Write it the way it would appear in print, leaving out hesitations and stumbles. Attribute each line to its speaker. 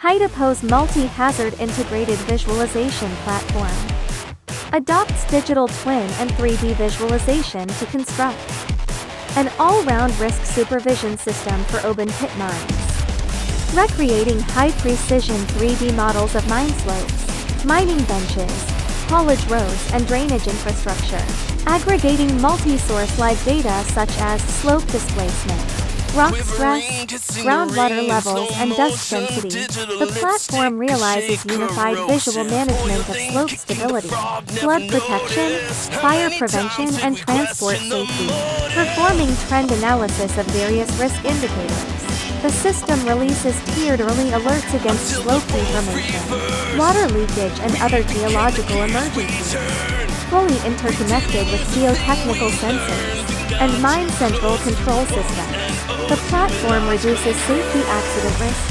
Speaker 1: Hightopo's multi-hazard integrated visualization platform adopts digital twin and 3D visualization to construct an all-round risk supervision system for open pit mines. Recreating high-precision 3D models of mine slopes, mining benches, haulage roads and drainage infrastructure. Aggregating multi-source live data such as slope displacement, rock stress, groundwater levels and dust density. The platform realizes unified visual management of slope stability, flood protection, fire prevention and transport safety, performing trend analysis of various risk indicators. The system releases tiered early alerts against slope deformation, water leakage and other geological emergencies. Fully interconnected with geotechnical sensors and mine central control systems. The platform reduces safety accident risk